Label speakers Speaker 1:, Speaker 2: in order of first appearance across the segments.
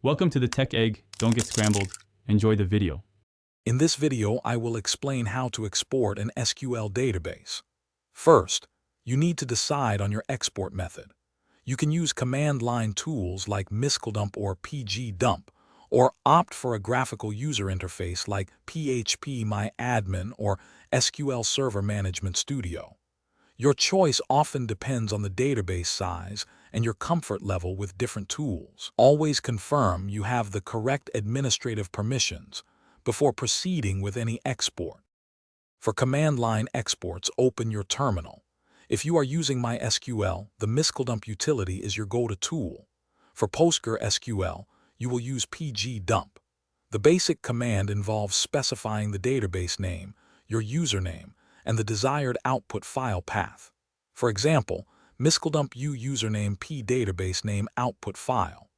Speaker 1: Welcome to the Tech Egg. Don't get scrambled. Enjoy the video.
Speaker 2: In this video, I will explain how to export an SQL database. First, you need to decide on your export method. You can use command line tools like miscldump or pgdump, or opt for a graphical user interface like phpMyAdmin or SQL Server Management Studio. Your choice often depends on the database size and your comfort level with different tools. Always confirm you have the correct administrative permissions before proceeding with any export. For command line exports, open your terminal. If you are using MySQL, the miscldump utility is your go-to tool. For PostgreSQL, you will use pgdump. The basic command involves specifying the database name, your username, and the desired output file path. For example, miscldump username p database name output file.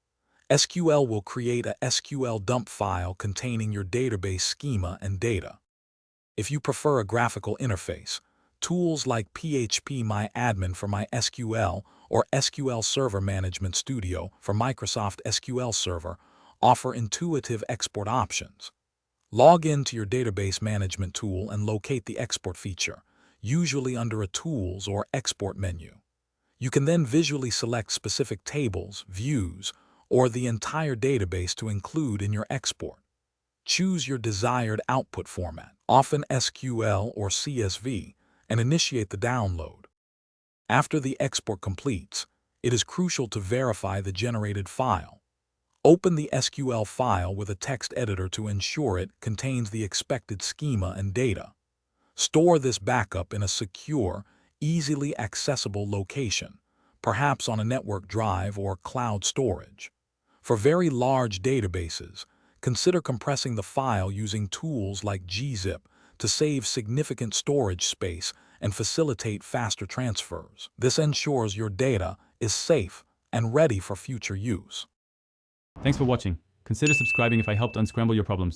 Speaker 2: SQL will create a SQL dump file containing your database schema and data. If you prefer a graphical interface, tools like phpMyAdmin for MySQL or SQL Server Management Studio for Microsoft SQL Server offer intuitive export options. Log in to your database management tool and locate the export feature, usually under a Tools or Export menu. You can then visually select specific tables, views, or the entire database to include in your export. Choose your desired output format, often SQL or CSV, and initiate the download. After the export completes, it is crucial to verify the generated file. Open the SQL file with a text editor to ensure it contains the expected schema and data. Store this backup in a secure, easily accessible location, perhaps on a network drive or cloud storage. For very large databases, consider compressing the file using tools like gzip to save significant storage space and facilitate faster transfers. This ensures your data is safe and ready for future use.
Speaker 1: Thanks for watching. Consider subscribing if I helped unscramble your problems.